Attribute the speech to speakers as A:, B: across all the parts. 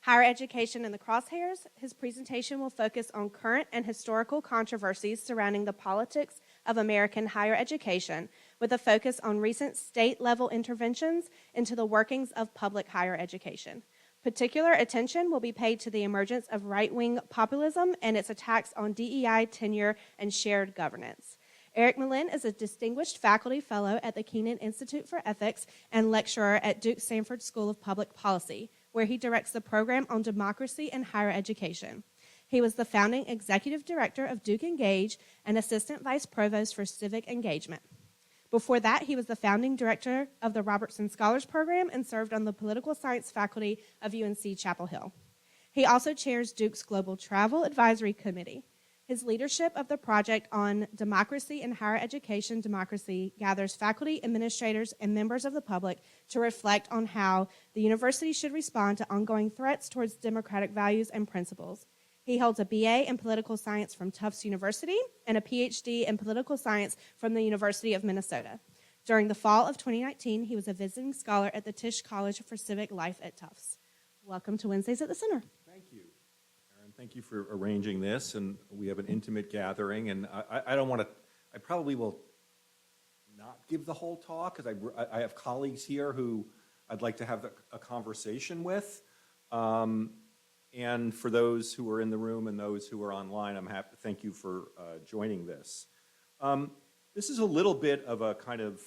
A: Higher Education in the Crosshairs, his presentation will focus on current and historical controversies surrounding the politics of American higher education, with a focus on recent state-level interventions into the workings of public higher education. Particular attention will be paid to the emergence of right-wing populism and its attacks on DEI, tenure, and shared governance. Eric Mlyn is a distinguished faculty fellow at the Kenan Institute for Ethics and lecturer at Duke's Sanford School of Public Policy, where he directs the program on democracy and higher education. He was the founding executive director of DukeEngage and assistant vice provost for Civic Engagement. Before that, he was the founding director of the Robertson Scholars Program and served on the political science faculty of UNC-Chapel Hill. He also chairs Duke's Global Travel Advisory Committee. His leadership of the project on democracy and higher education democracy gathers faculty, administrators, and members of the public to reflect on how the university should respond to ongoing threats towards democratic values and principles. He holds a BA in political science from Tufts University and a PHD in political science from the University of Minnesota. During the fall of 2019, he was a visiting scholar at the Tisch College for Civic Life at Tufts. Welcome to Wednesdays at the Center.
B: Thank you. Thank you for arranging this, and we have an intimate gathering, and I don't want to, I probably will not give the whole talk, because I have colleagues here who I'd like to have a conversation with, and for those who are in the room and those who are online, I'm happy, thank you for joining this. This is a little bit of a kind of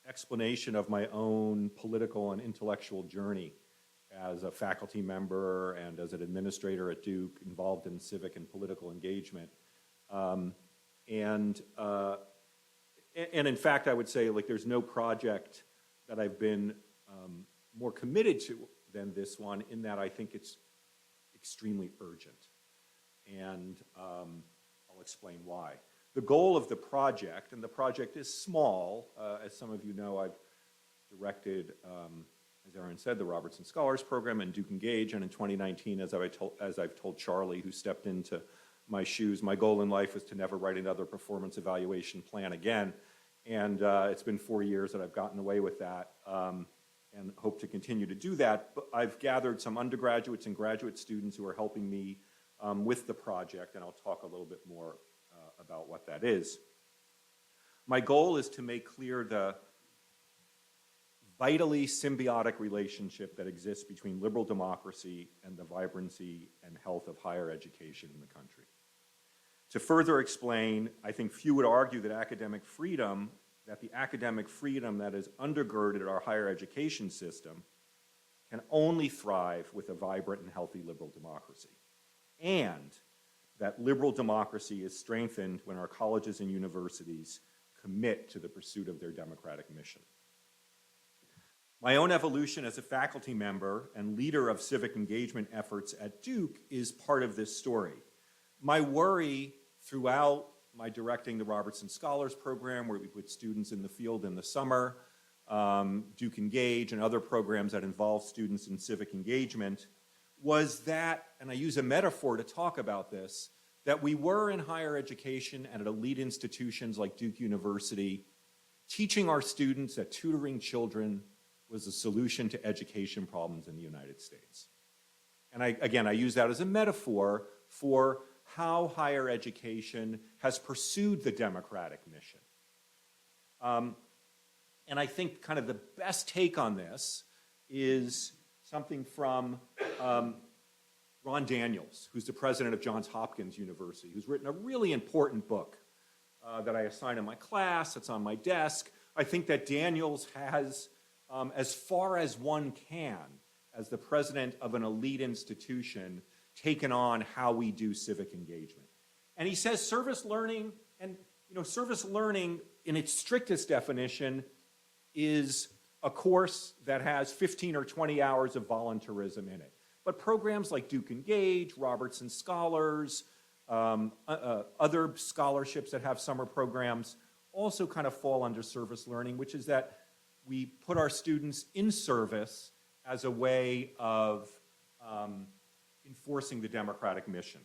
B: explanation of my own political and intellectual journey as a faculty member and as an administrator at Duke, involved in civic and political engagement. And in fact, I would say, like, there's no project that I've been more committed to than this one, in that I think it's extremely urgent. And I'll explain why. The goal of the project, and the project is small, as some of you know, I've directed, as Aaron said, the Robertson Scholars Program and DukeEngage, and in 2019, as I've told Charlie, who stepped into my shoes, my goal in life was to never write another performance evaluation plan again, and it's been 4 years that I've gotten away with that, and hope to continue to do that. But I've gathered some undergraduates and graduate students who are helping me with the project, and I'll talk a little bit more about what that is. My goal is to make clear the vitally symbiotic relationship that exists between liberal democracy and the vibrancy and health of higher education in the country. To further explain, I think few would argue that the academic freedom that is undergirded our higher education system can only thrive with a vibrant and healthy liberal democracy. And that liberal democracy is strengthened when our colleges and universities commit to the pursuit of their democratic mission. My own evolution as a faculty member and leader of civic engagement efforts at Duke is part of this story. My worry throughout my directing the Robertson Scholars Program, where we put students in the field in the summer, DukeEngage, and other programs that involve students in civic engagement, was that, and I use a metaphor to talk about this, that we were in higher education and at elite institutions like Duke University, teaching our students that tutoring children was a solution to education problems in the United States. And I use that as a metaphor for how higher education has pursued the democratic mission. And I think kind of the best take on this is something from Ron Daniels, who's the president of Johns Hopkins University, who's written a really important book that I assign in my class, that's on my desk. I think that Daniels has, as far as one can, as the president of an elite institution, taken on how we do civic engagement. And he says service learning, and service learning in its strictest definition is a course that has 15 or 20 hours of volunteerism in it. But programs like DukeEngage, Robertson Scholars, other scholarships that have summer programs also kind of fall under service learning, which is that we put our students in service as a way of enforcing the democratic mission.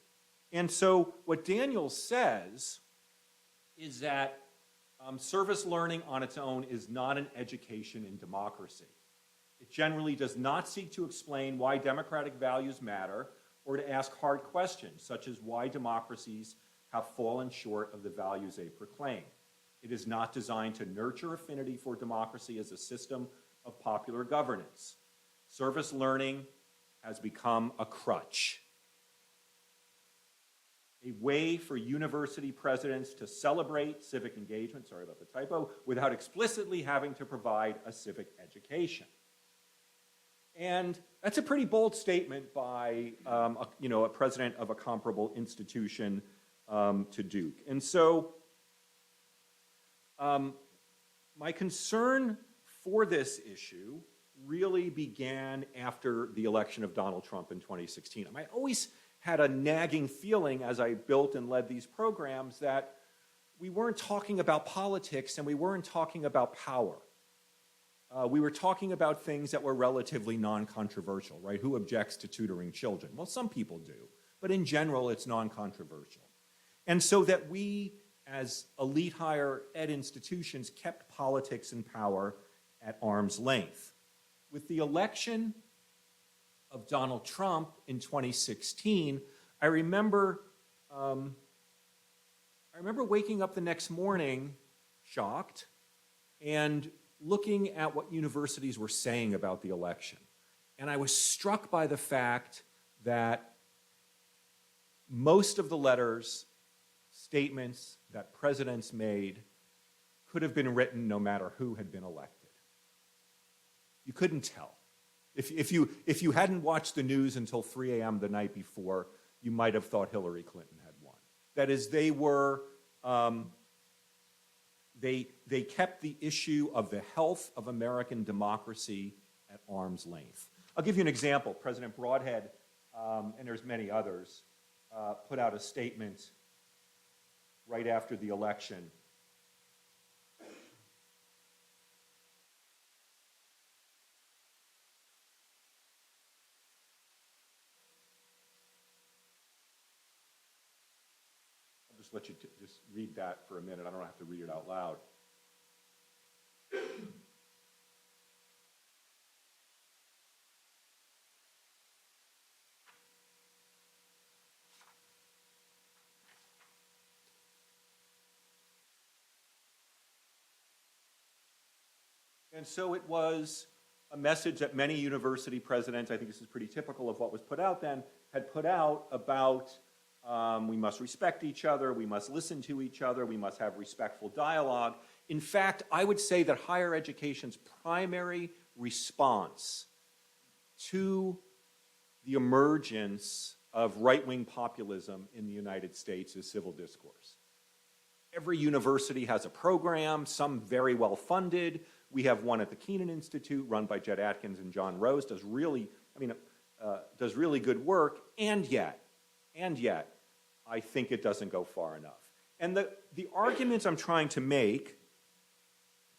B: And so what Daniels says is that service learning on its own is not an education in democracy. It generally does not seek to explain why democratic values matter or to ask hard questions, such as why democracies have fallen short of the values they proclaim. It is not designed to nurture affinity for democracy as a system of popular governance. Service learning has become a crutch, a way for university presidents to celebrate civic engagement, sorry about the typo, without explicitly having to provide a civic education. And that's a pretty bold statement by a president of a comparable institution to Duke. And so my concern for this issue really began after the election of Donald Trump in 2016. I always had a nagging feeling as I built and led these programs that we weren't talking about politics and we weren't talking about power. We were talking about things that were relatively non-controversial, right? Who objects to tutoring children? Well, some people do, but in general, it's non-controversial. And so that we, as elite higher ed institutions, kept politics and power at arm's length. With the election of Donald Trump in 2016, I remember waking up the next morning shocked and looking at what universities were saying about the election. And I was struck by the fact that most of the letters, statements that presidents made could have been written no matter who had been elected. You couldn't tell. If you hadn't watched the news until 3 a.m. the night before, you might have thought Hillary Clinton had won. That is, they were, they kept the issue of the health of American democracy at arm's length. I'll give you an example. President Broadhead, and there's many others, put out a statement right after the election. I'll just let you just read that for a minute. I don't have to read it out loud. And so it was a message that many university presidents, I think this is pretty typical of what was put out then, had put out about we must respect each other, we must listen to each other, we must have respectful dialogue. In fact, I would say that higher education's primary response to the emergence of right-wing populism in the United States is civil discourse. Every university has a program, some very well funded. We have one at the Kenan Institute run by Jed Atkins and John Rose, does really good work, and yet, I think it doesn't go far enough. And the arguments I'm trying to make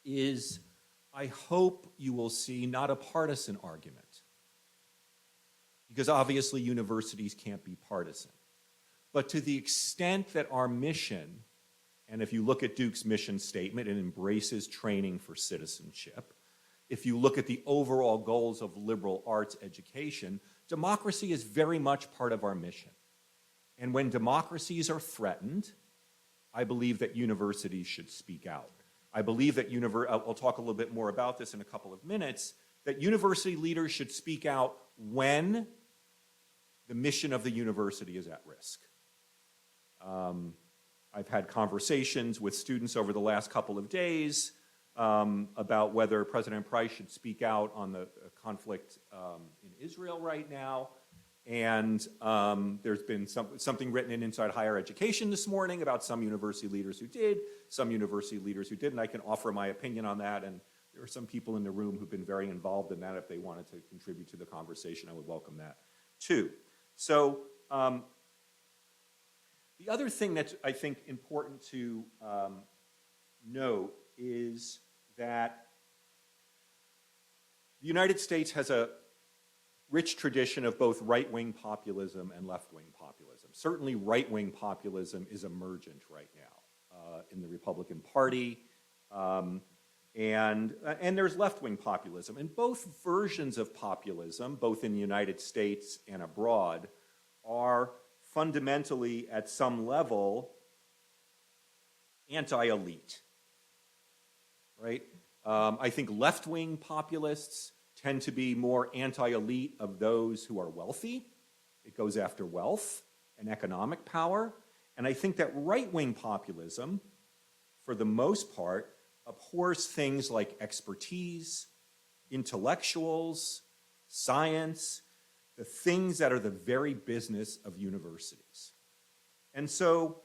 B: is I hope you will see not a partisan argument, because obviously universities can't be partisan, but to the extent that our mission, and if you look at Duke's mission statement, it embraces training for citizenship. If you look at the overall goals of liberal arts education, democracy is very much part of our mission. And when democracies are threatened, I believe that universities should speak out. I believe that I'll talk a little bit more about this in a couple of minutes, that university leaders should speak out when the mission of the university is at risk. I've had conversations with students over the last couple of days about whether President Price should speak out on the conflict in Israel right now. And there's been something written in Inside Higher Education this morning about some university leaders who did, some university leaders who didn't. I can offer my opinion on that, and there are some people in the room who've been very involved in that. If they wanted to contribute to the conversation, I would welcome that too. So the other thing that's, I think, important to note is that the United States has a rich tradition of both right-wing populism and left-wing populism. Certainly right-wing populism is emergent right now in the Republican Party. And there's left-wing populism. And both versions of populism, both in the United States and abroad, are fundamentally, at some level, anti-elite, right? I think left-wing populists tend to be more anti-elite of those who are wealthy. It goes after wealth and economic power. And I think that right-wing populism, for the most part, abhors things like expertise, intellectuals, science, the things that are the very business of universities. And so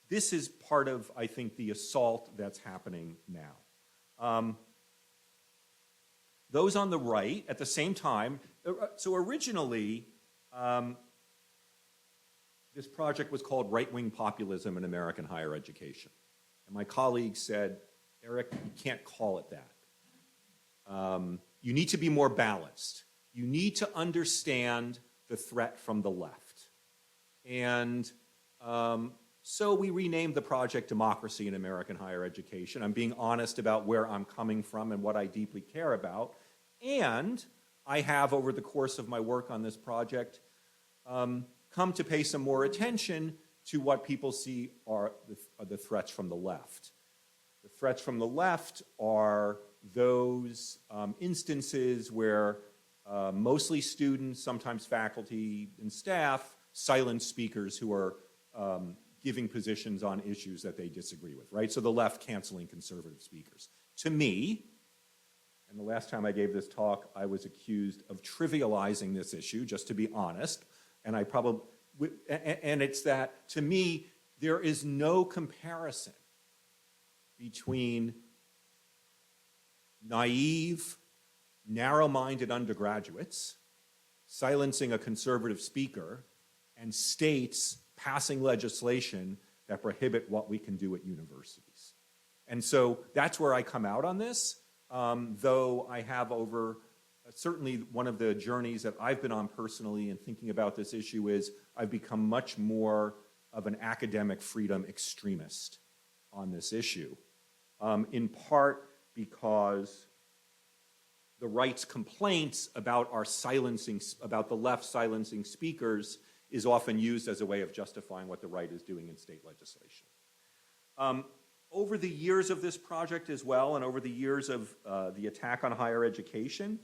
B: this is part of, I think, the assault that's happening now. Those on the right, at the same time, so originally, this project was called Right-Wing Populism in American Higher Education. And my colleagues said, Eric, you can't call it that. You need to be more balanced. You need to understand the threat from the left. And so we renamed the project Democracy in American Higher Education. I'm being honest about where I'm coming from and what I deeply care about. And I have, over the course of my work on this project, come to pay some more attention to what people see are the threats from the left. The threats from the left are those instances where mostly students, sometimes faculty and staff, silence speakers who are giving positions on issues that they disagree with, right? So the left canceling conservative speakers. To me, and the last time I gave this talk, I was accused of trivializing this issue, just to be honest, and and it's that, to me, there is no comparison between naive, narrow-minded undergraduates silencing a conservative speaker and states passing legislation that prohibit what we can do at universities. And so that's where I come out on this, though I have certainly one of the journeys that I've been on personally in thinking about this issue is I've become much more of an academic freedom extremist on this issue, in part because the right's complaints about about the left silencing speakers is often used as a way of justifying what the right is doing in state legislation. Over the years of this project as well, and over the years of the attack on higher education,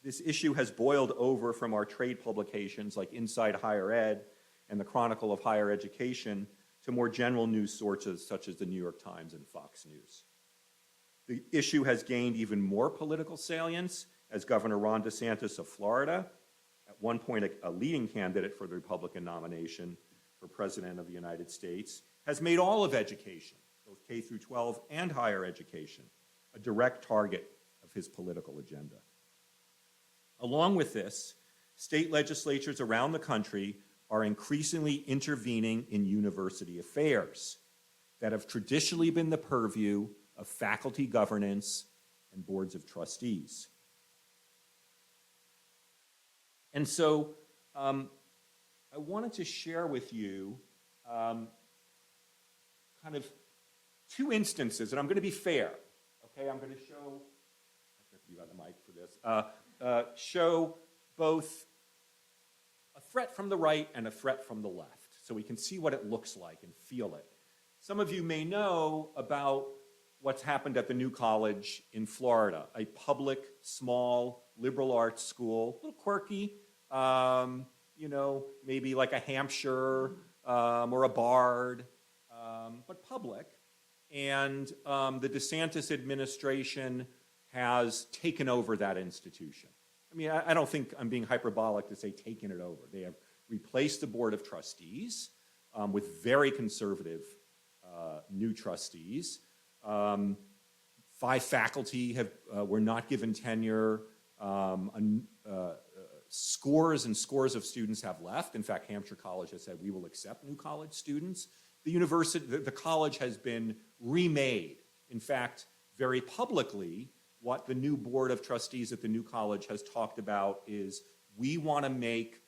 B: this issue has boiled over from our trade publications like Inside Higher Ed and the Chronicle of Higher Education to more general news sources such as the New York Times and Fox News. The issue has gained even more political salience as Governor Ron DeSantis of Florida, at one point a leading candidate for the Republican nomination for President of the United States, has made all of education, both K through 12 and higher education, a direct target of his political agenda. Along with this, state legislatures around the country are increasingly intervening in university affairs that have traditionally been the purview of faculty governance and boards of trustees. And so I wanted to share with you kind of two instances, and I'm going to be fair, okay? I'm going to show, you got the mic for this, show both a threat from the right and a threat from the left, so we can see what it looks like and feel it. Some of you may know about what's happened at the New College in Florida, a public, small, liberal arts school, a little quirky, you know, maybe like a Hampshire or a Bard, but public. And the DeSantis administration has taken over that institution. I mean, I don't think I'm being hyperbolic to say taken it over. They have replaced the Board of Trustees with very conservative new trustees. 5 faculty were not given tenure. Scores and scores of students have left. In fact, Hampshire College has said we will accept new college students. The college has been remade. In fact, very publicly, what the new Board of Trustees at the new college has talked about is we want to make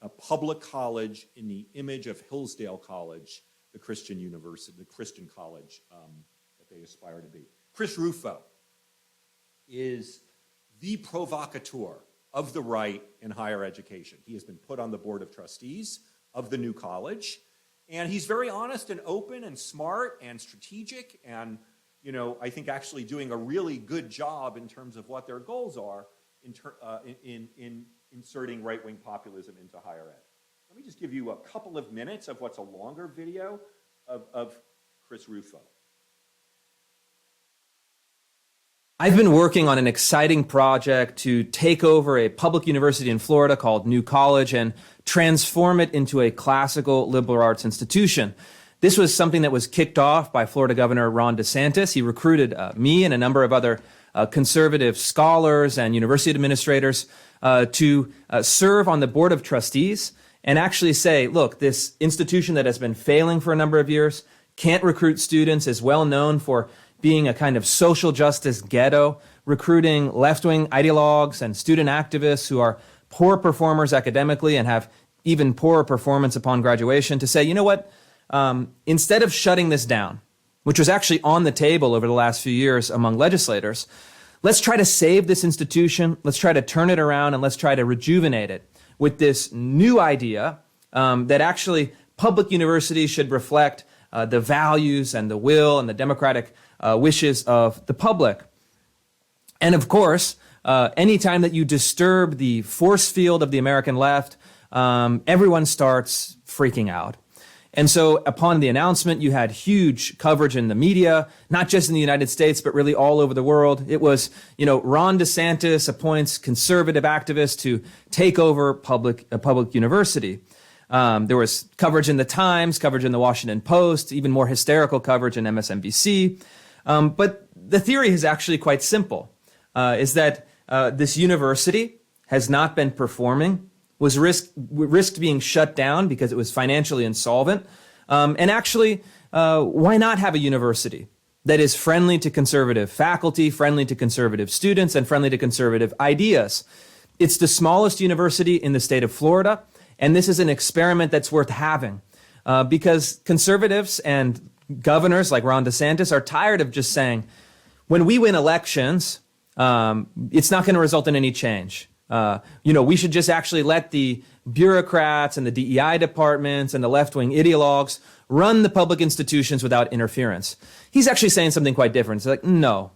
B: a public college in the image of Hillsdale College, the Christian university, the Christian college that they aspire to be. Chris Rufo is the provocateur of the right in higher education. He has been put on the board of trustees of the new college, and he's very honest and open and smart and strategic and, you know, I think actually doing a really good job in terms of what their goals are in inserting right-wing populism into higher ed. Let me just give you a couple of minutes of what's a longer video of Chris Rufo.
C: I've been working on an exciting project to take over a public university in Florida called New College and transform it into a classical liberal arts institution. This was something that was kicked off by Florida Governor Ron DeSantis. He recruited me and a number of other conservative scholars and university administrators to serve on the board of trustees and actually say, look, this institution that has been failing for a number of years, can't recruit students, is well known for being a kind of social justice ghetto, recruiting left-wing ideologues and student activists who are poor performers academically and have even poorer performance upon graduation, to say, you know what, instead of shutting this down, which was actually on the table over the last few years among legislators, let's try to save this institution, let's try to turn it around, and let's try to rejuvenate it with this new idea that actually public universities should reflect the values and the will and the democratic wishes of the public. And of course, anytime that you disturb the force field of the American left, everyone starts freaking out. And so upon the announcement, you had huge coverage in the media, not just in the United States, but really all over the world. It was, you know, Ron DeSantis appoints conservative activists to take over a public university. There was coverage in the Times, coverage in the Washington Post, even more hysterical coverage in MSNBC. But the theory is actually quite simple, is that this university has not been performing, was risked being shut down because it was financially insolvent. And actually, why not have a university that is friendly to conservative faculty, friendly to conservative students, and friendly to conservative ideas? It's the smallest university in the state of Florida, and this is an experiment that's worth having because conservatives and governors like Ron DeSantis are tired of just saying, when we win elections, it's not going to result in any change. We should just actually let the bureaucrats and the DEI departments and the left-wing ideologues run the public institutions without interference. He's actually saying something quite different. It's like, no,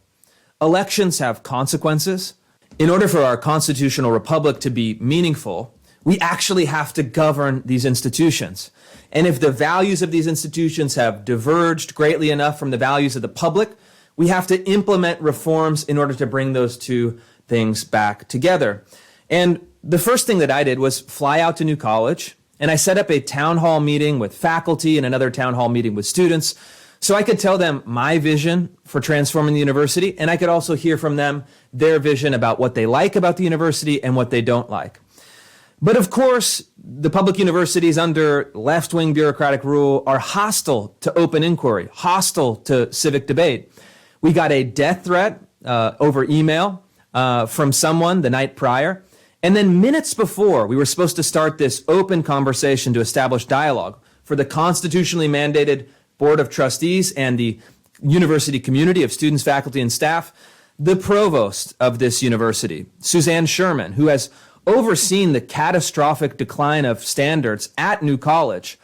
C: elections have consequences. In order for our constitutional republic to be meaningful, we actually have to govern these institutions. And if the values of these institutions have diverged greatly enough from the values of the public, we have to implement reforms in order to bring those two things back together. And the first thing that I did was fly out to New College, and I set up a town hall meeting with faculty and another town hall meeting with students so I could tell them my vision for transforming the university, and I could also hear from them their vision about what they like about the university and what they don't like. But of course, the public universities under left-wing bureaucratic rule are hostile to open inquiry, hostile to civic debate. We got a death threat over email from someone the night prior. And then minutes before, we were supposed to start this open conversation to establish dialogue for the constitutionally mandated Board of Trustees and the university community of students, faculty, and staff. The provost of this university, Suzanne Sherman, who has overseen the catastrophic decline of standards at New College,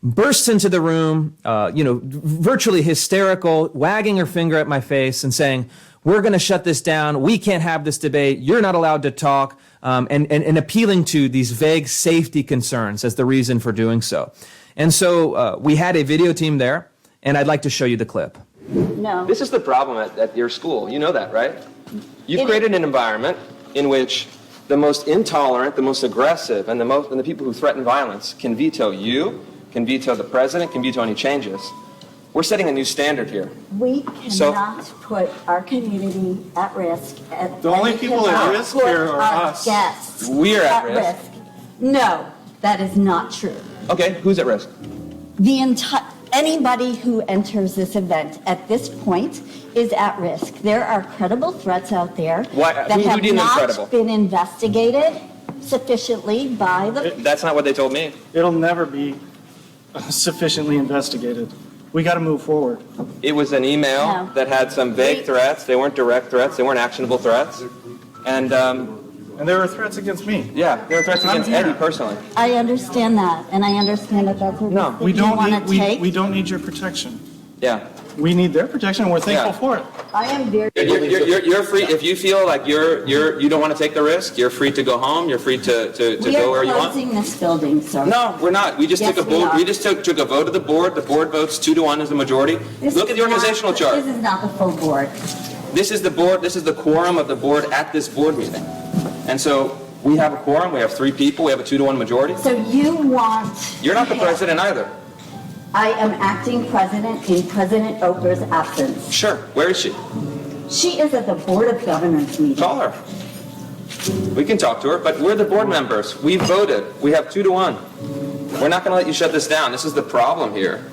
C: bursts into the room, virtually hysterical, wagging her finger at my face and saying, we're going to shut this down. We can't have this debate. You're not allowed to talk, and appealing to these vague safety concerns as the reason for doing so. And so we had a video team there, and I'd like to show you the clip.
D: No.
E: This is the problem at your school. You know that, right? You've created an environment in which the most intolerant, the most aggressive, and the people who threaten violence can veto you, can veto the president, can veto any changes. We're setting a new standard here.
D: We cannot put our community at risk.
F: The only people at risk here are us.
D: Guests
E: We're at risk.
D: No, that is not true.
E: Okay, who's at risk?
D: Anybody who enters this event at this point is at risk. There are credible threats out there that have not been investigated sufficiently by the...
E: That's not what they told me.
F: It'll never be sufficiently investigated. We got to move forward.
E: It was an email
D: No.
E: that had some vague threats. They weren't direct threats. They weren't actionable threats. And
F: there were threats against me.
E: yeah, there were threats against Eddie personally.
D: I understand that, and I understand that that's a risk
E: No.
D: that
F: We
D: you
F: don't
D: want
F: need,
D: to take.
F: we don't need your protection.
E: Yeah.
F: We need their protection, and we're thankful
E: Yeah.
F: for it.
D: I am very.
E: You're free. If you feel like you don't want to take the risk, you're free to go home. You're free to go where you want.
D: We are closing this building, sir.
E: No, we're not. We just
D: Yes,
E: took a
D: we
E: vote.
D: are.
E: We just took a vote of the board. The board votes 2-1 as the majority. Look at the organizational chart.
D: This is not the full board.
E: This is the board. This is the quorum of the board at this board meeting. And so we have a quorum. We have 3 people. We have a 2-1 majority.
D: So you want.
E: You're not the president either.
D: I am acting president in President Oker's absence.
E: Sure. Where is she?
D: She is at the Board of Governors meeting.
E: Call her. We can talk to her, but we're the board members. We voted. We have 2-1. We're not going to let you shut this down. This is the problem here.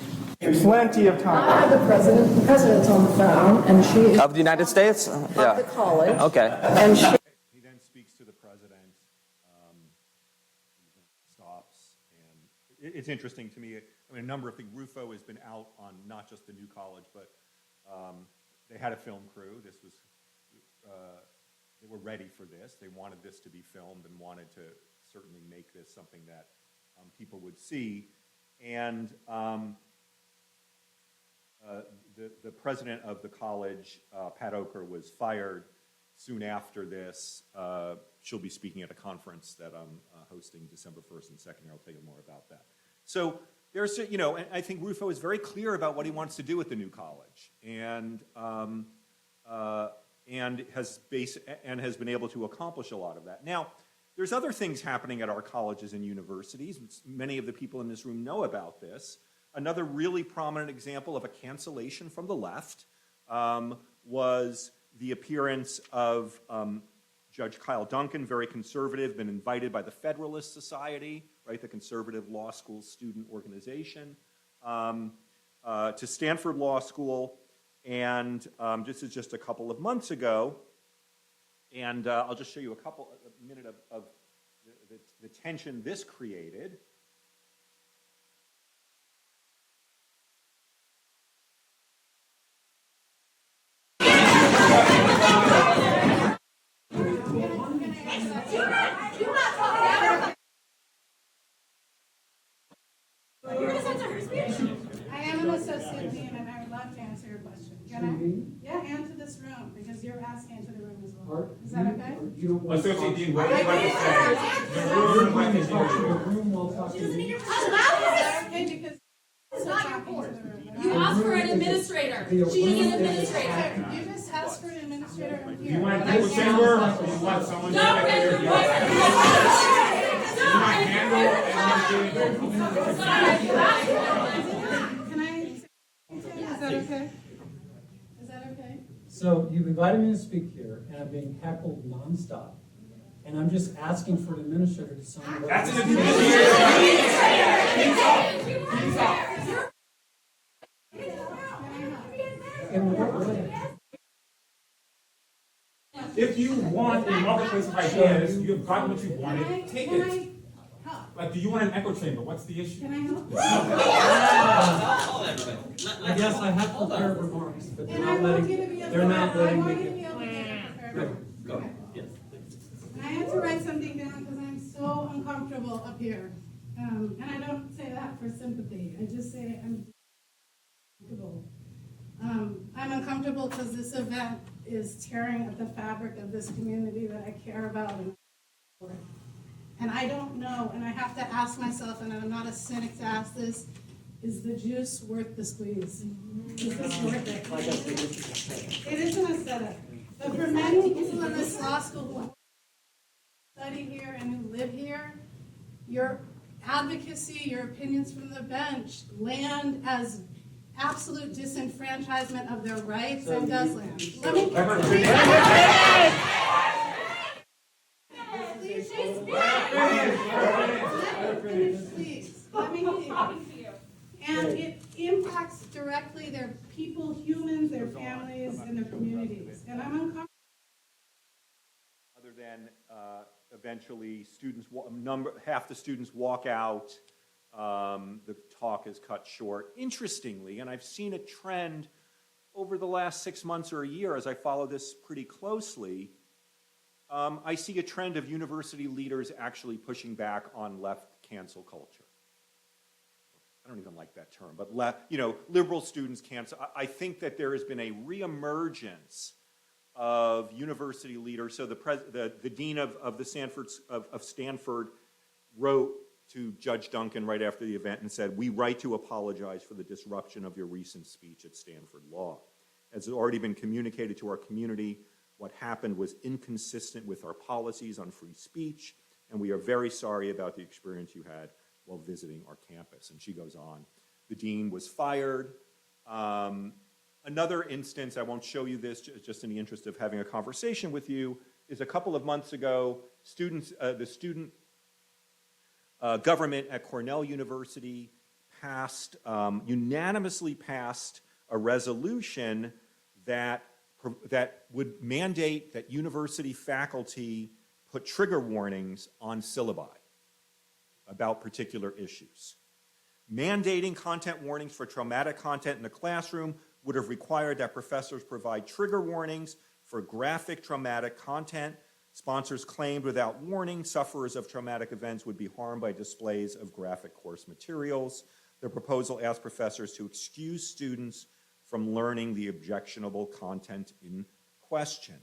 F: Plenty of time.
G: I have the president. The president's on the phone, and she is
E: Of the United States?
G: of the college.
E: Okay.
G: And she
B: He then speaks to the president, stops, and it's interesting to me. I mean, a number of things. Rufo has been out on not just the new college, but they had a film crew. This was, they were ready for this. They wanted this to be filmed and wanted to certainly make this something that people would see. And the president of the college, Pat Oker, was fired soon after this. She'll be speaking at a conference that I'm hosting December 1st and 2nd. I'll tell you more about that. So there's, and I think Rufo is very clear about what he wants to do with the new college, and has been able to accomplish a lot of that. Now, there's other things happening at our colleges and universities. Many of the people in this room know about this. Another really prominent example of a cancellation from the left was the appearance of Judge Kyle Duncan, very conservative, been invited by the Federalist Society, right, the conservative law school student organization, to Sanford Law School, and this is just a couple of months ago, and I'll just show you a minute of the tension this created.
H: I am an associate dean, and I would love to answer your question. Can I? Yeah, and to this room, because you're asking into the room as well. Is that okay?
I: Associate Dean, what do you like to say? The room will talk to you.
H: Is that okay? Because it's not your board.
J: You asked for an administrator. She is an administrator.
H: You just asked for an administrator in
I: Do
H: here.
I: you want an echo chamber, or do you want someone to
J: Don't
I: get
J: enter
I: your
J: voice.
I: You want handle
H: Can I? Is that okay? Is that okay?
K: So you've invited me to speak here, and I'm being heckled nonstop. And I'm just asking for an administrator to sign.
I: That's an administrator. If you want a marketplace of ideas, you've gotten what you wanted, take
H: Can
I: it.
H: I help?
I: Like, do you want an echo chamber? What's the issue?
H: Can I help?
K: I guess I have prepared remarks, but
H: And I want you to be able to. I
K: letting
H: want
K: me
H: you to be
K: get.
H: able to get prepared. Go. Yes. I had to write something down because I'm so uncomfortable up here. And I don't say that for sympathy. I just say I'm uncomfortable. I'm uncomfortable because this event is tearing at the fabric of this community that I care about. And I don't know, and I have to ask myself, and I'm not a cynic to ask this, is the juice worth the squeeze? Is this worth it? It isn't a setup. But for many people in this law school who study here and who live here, your advocacy, your opinions from the bench land as absolute disenfranchisement of their rights and does land. Let me please. Let me finish. And it impacts directly their people, humans, their families, and their communities. And I'm uncomfortable.
B: Other than eventually half the students walk out the talk is cut short. Interestingly, and I've seen a trend over the last 6 months or a year as I follow this pretty closely, I see a trend of university leaders actually pushing back on left cancel culture. I don't even like that term, but liberal students cancel. I think that there has been a reemergence of university leaders. So the dean of Stanford wrote to Judge Duncan right after the event and said, "We write to apologize for the disruption of your recent speech at Stanford Law. As has already been communicated to our community, what happened was inconsistent with our policies on free speech, and we are very sorry about the experience you had while visiting our campus." And she goes on. The dean was fired. Another instance, I won't show you this just in the interest of having a conversation with you, is a couple of months ago, the student government at Cornell University unanimously passed a resolution that would mandate that university faculty put trigger warnings on syllabi about particular issues. Mandating content warnings for traumatic content in the classroom would have required that professors provide trigger warnings for graphic traumatic content. Sponsors claimed without warning, sufferers of traumatic events would be harmed by displays of graphic course materials. The proposal asked professors to excuse students from learning the objectionable content in question.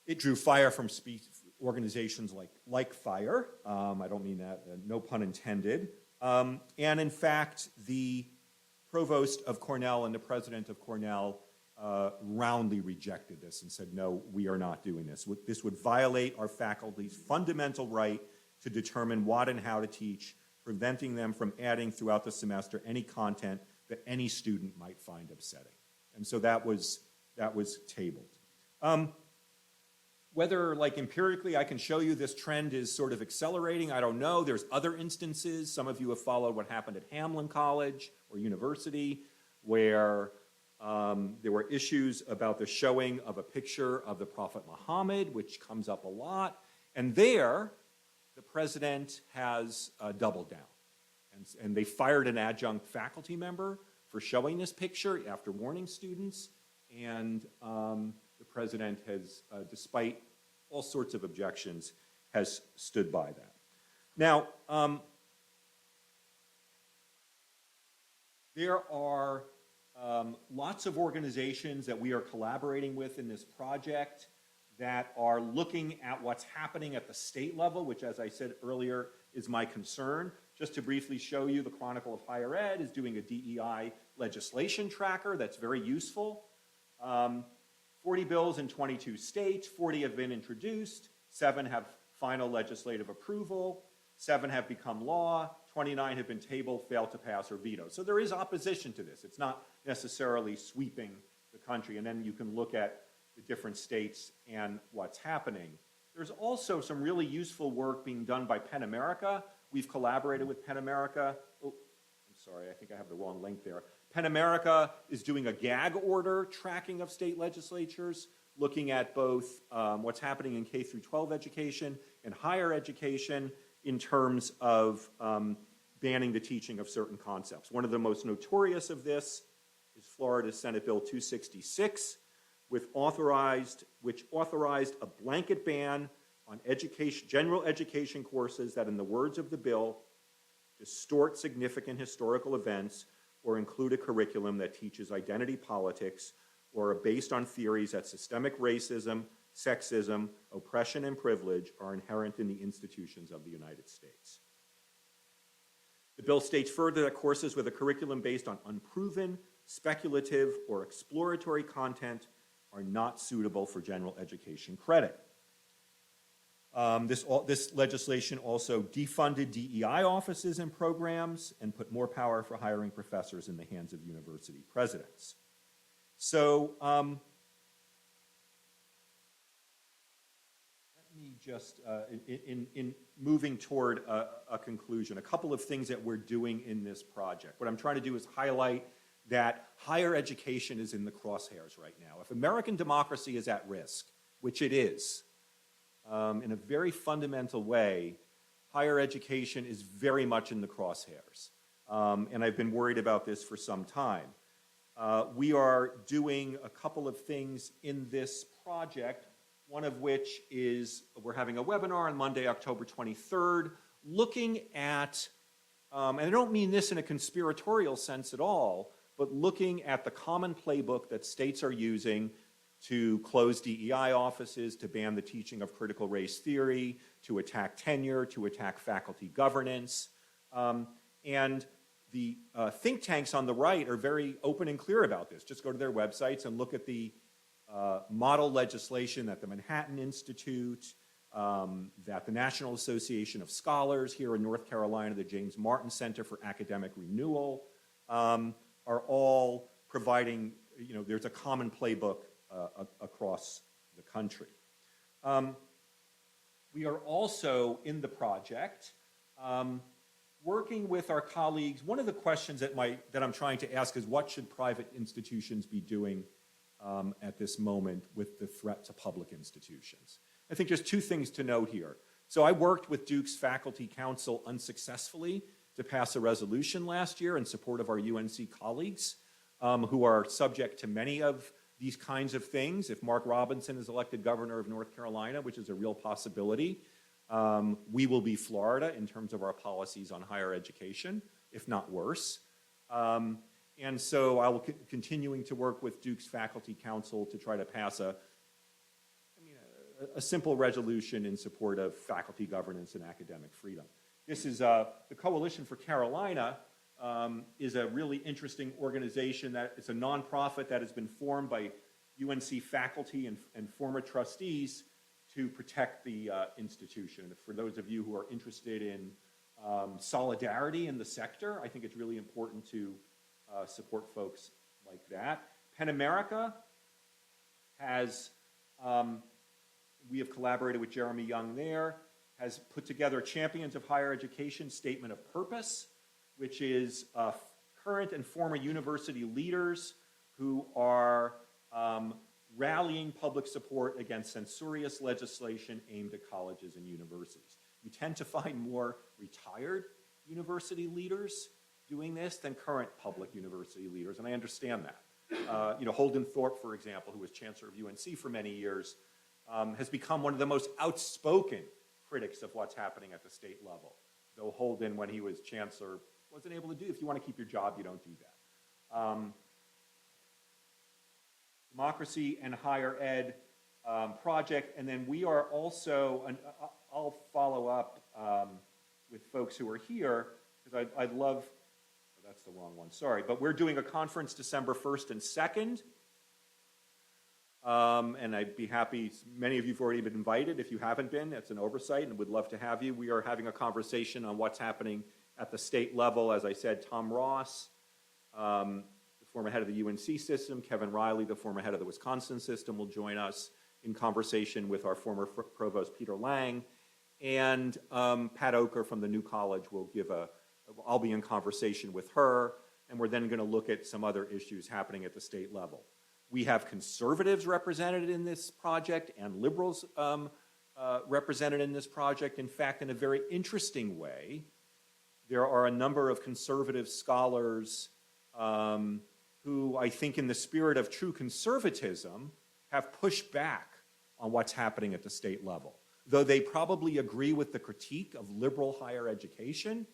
B: It drew fire from organizations like FIRE. I don't mean that, no pun intended. And in fact, the provost of Cornell and the president of Cornell roundly rejected this and said, "No, we are not doing this. This would violate our faculty's fundamental right to determine what and how to teach, preventing them from adding throughout the semester any content that any student might find upsetting." And so that was tabled. Whether, empirically, I can show you this trend is sort of accelerating, I don't know. There's other instances. Some of you have followed what happened at Mlyn College or University, where there were issues about the showing of a picture of the Prophet Muhammad, which comes up a lot. And there, the president has doubled down. And they fired an adjunct faculty member for showing this picture after warning students. And the president has, despite all sorts of objections, has stood by that. Now, there are lots of organizations that we are collaborating with in this project that are looking at what's happening at the state level, which, as I said earlier, is my concern. Just to briefly show you, the Chronicle of Higher Ed is doing a DEI legislation tracker that's very useful. 40 bills in 22 states, 40 have been introduced, 7 have final legislative approval, 7 have become law, 29 have been tabled, failed to pass, or vetoed. So there is opposition to this. It's not necessarily sweeping the country. And then you can look at the different states and what's happening. There's also some really useful work being done by PEN America. We've collaborated with PEN America. Oh, I'm sorry, I think I have the wrong link there. PEN America is doing a gag order tracking of state legislatures, looking at both what's happening in K through 12 education and higher education in terms of banning the teaching of certain concepts. One of the most notorious of this is Florida's Senate Bill 266, which authorized a blanket ban on general education courses that, in the words of the bill, distort significant historical events or include a curriculum that teaches identity politics or are based on theories that systemic racism, sexism, oppression, and privilege are inherent in the institutions of the United States. The bill states further that courses with a curriculum based on unproven, speculative, or exploratory content are not suitable for general education credit. This legislation also defunded DEI offices and programs and put more power for hiring professors in the hands of university presidents. So let me just, in moving toward a conclusion, a couple of things that we're doing in this project. What I'm trying to do is highlight that higher education is in the crosshairs right now. If American democracy is at risk, which it is, in a very fundamental way, higher education is very much in the crosshairs. And I've been worried about this for some time. We are doing a couple of things in this project, one of which is we're having a webinar on Monday, October 23rd, looking at, and I don't mean this in a conspiratorial sense at all, but looking at the common playbook that states are using to close DEI offices, to ban the teaching of critical race theory, to attack tenure, to attack faculty governance. And the think tanks on the right are very open and clear about this. Just go to their websites and look at the model legislation that the Manhattan Institute, that the National Association of Scholars here in North Carolina, the James Martin Center for Academic Renewal, are all providing, there's a common playbook across the country. We are also in the project working with our colleagues. One of the questions that I'm trying to ask is, what should private institutions be doing at this moment with the threat to public institutions? I think there's two things to note here. So I worked with Duke's Faculty Council unsuccessfully to pass a resolution last year in support of our UNC colleagues who are subject to many of these kinds of things. If Mark Robinson is elected governor of North Carolina, which is a real possibility, we will be Florida in terms of our policies on higher education, if not worse. And so I will continuing to work with Duke's Faculty Council to try to pass a simple resolution in support of faculty governance and academic freedom. This is the Coalition for Carolina is a really interesting organization that it's a nonprofit that has been formed by UNC faculty and former trustees to protect the institution. For those of you who are interested in solidarity in the sector, I think it's really important to support folks like that. Penn America has, we have collaborated with Jeremy Young there, has put together Champions of Higher Education Statement of Purpose, which is current and former university leaders who are rallying public support against censorious legislation aimed at colleges and universities. You tend to find more retired university leaders doing this than current public university leaders, and I understand that. Holden Thorpe, for example, who was chancellor of UNC for many years, has become one of the most outspoken critics of what's happening at the state level. Though Holden, when he was chancellor, wasn't able to do. If you want to keep your job, you don't do that. Democracy and Higher Ed project, and then we are also, and I'll follow up with folks who are here, because I'd love, oh, that's the wrong one, sorry, but we're doing a conference December 1st and 2nd, and I'd be happy, many of you have already been invited. If you haven't been, it's an oversight and would love to have you. We are having a conversation on what's happening at the state level. As I said, Tom Ross, the former head of the UNC system, Kevin Riley, the former head of the Wisconsin system, will join us in conversation with our former Provost Peter Lang, and Pat Oker from the New College will give I'll be in conversation with her, and we're then going to look at some other issues happening at the state level. We have conservatives represented in this project and liberals represented in this project. In fact, in a very interesting way, there are a number of conservative scholars who I think in the spirit of true conservatism have pushed back on what's happening at the state level. Though they probably agree with the critique of liberal higher education,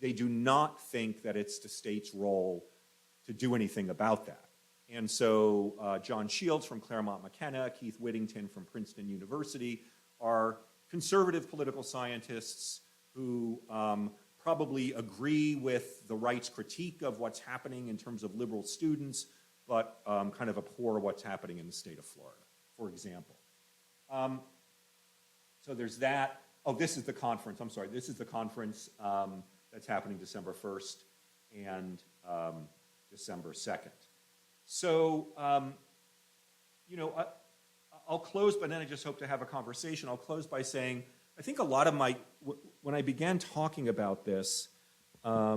B: they do not think that it's the state's role to do anything about that. And so John Shields from Claremont McKenna, Keith Whittington from Princeton University are conservative political scientists who probably agree with the right's critique of what's happening in terms of liberal students, but kind of abhor what's happening in the state of Florida, for example. So there's that. Oh, this is the conference. I'm sorry. This is the conference that's happening December 1st and December 2nd. So, I'll close, but then I just hope to have a conversation. I'll close by saying, I think a lot of when I began talking about this, I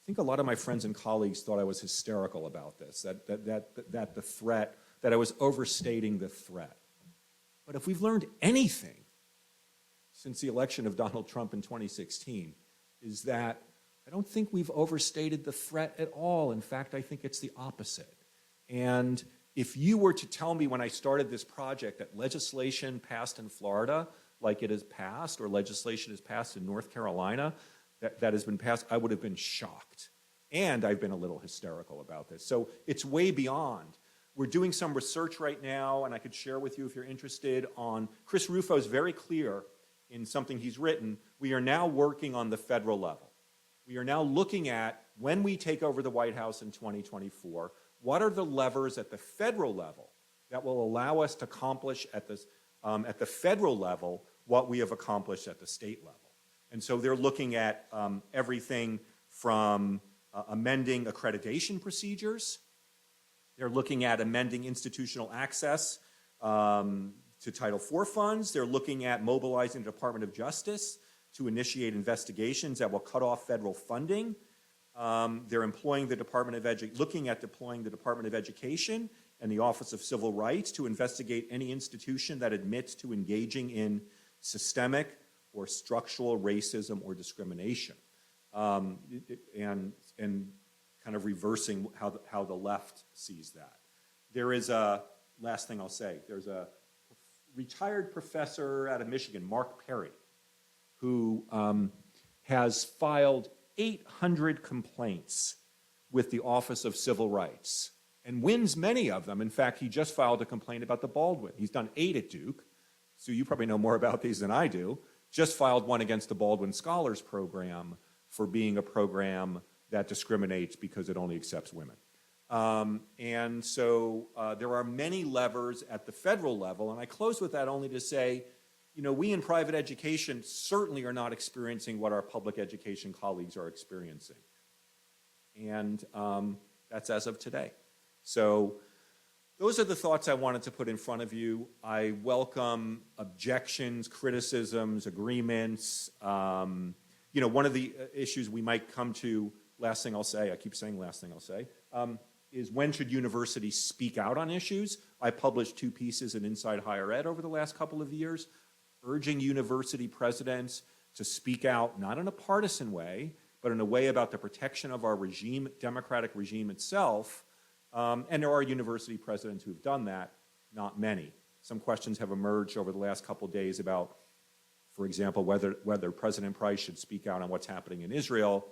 B: think a lot of my friends and colleagues thought I was hysterical about this, that the threat, that I was overstating the threat. But if we've learned anything since the election of Donald Trump in 2016 is that I don't think we've overstated the threat at all. In fact, I think it's the opposite. And if you were to tell me when I started this project that legislation passed in Florida like it has passed, or legislation has passed in North Carolina that has been passed, I would have been shocked. And I've been a little hysterical about this. So it's way beyond. We're doing some research right now, and I could share with you if you're interested on, Chris Rufo's very clear in something he's written. We are now working on the federal level. We are now looking at, when we take over the White House in 2024, what are the levers at the federal level that will allow us to accomplish at the federal level what we have accomplished at the state level. And so they're looking at everything from amending accreditation procedures. They're looking at amending institutional access to Title IV funds. They're looking at mobilizing the Department of Justice to initiate investigations that will cut off federal funding. They're employing the looking at deploying the Department of Education and the Office of Civil Rights to investigate any institution that admits to engaging in systemic or structural racism or discrimination, and kind of reversing how the left sees that. There is a, last thing I'll say, there's a retired professor out of Michigan, Mark Perry, who has filed 800 complaints with the Office of Civil Rights and wins many of them. In fact, he just filed a complaint about the Baldwin. He's done 8 at Duke, so you probably know more about these than I do. Just filed one against the Robertson Scholars Program for being a program that discriminates because it only accepts women. And so there are many levers at the federal level, and I close with that only to say, you know, we in private education certainly are not experiencing what our public education colleagues are experiencing. And that's as of today. So those are the thoughts I wanted to put in front of you. I welcome objections, criticisms, agreements. You know, one of the issues we might come to, last thing I'll say, I keep saying last thing I'll say, is when should universities speak out on issues? I published 2 pieces in Inside Higher Ed over the last couple of years, urging university presidents to speak out, not in a partisan way, but in a way about the protection of our regime, democratic regime itself. And there are university presidents who have done that, not many. Some questions have emerged over the last couple of days about, for example, whether President Price should speak out on what's happening in Israel.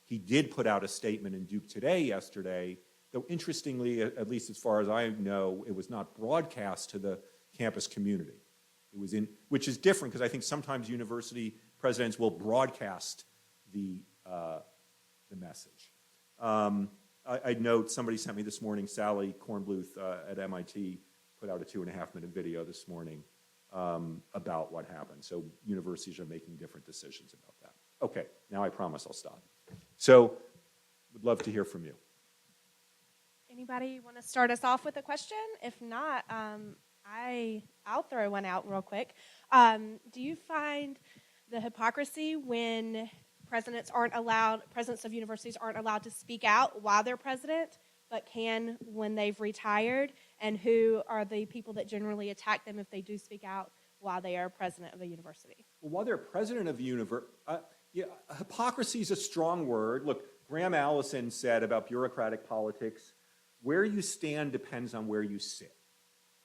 B: He did put out a statement in Duke Today yesterday, though interestingly, at least as far as I know, it was not broadcast to the campus community. It was in, which is different because I think sometimes university presidents will broadcast the message. I'd note, somebody sent me this morning, Sally Kornbluth at MIT put out a 2.5-minute video this morning about what happened. So universities are making different decisions about that. Okay, now I promise I'll stop. So, would love to hear from you.
A: Anybody want to start us off with a question? If not, I'll throw one out real quick. Do you find the hypocrisy when presidents of universities aren't allowed to speak out while they're president, but can when they've retired? And who are the people that generally attack them if they do speak out while they are president of a university?
B: Well, while they're president of a university, yeah, hypocrisy is a strong word. Look, Graham Allison said about bureaucratic politics, where you stand depends on where you sit,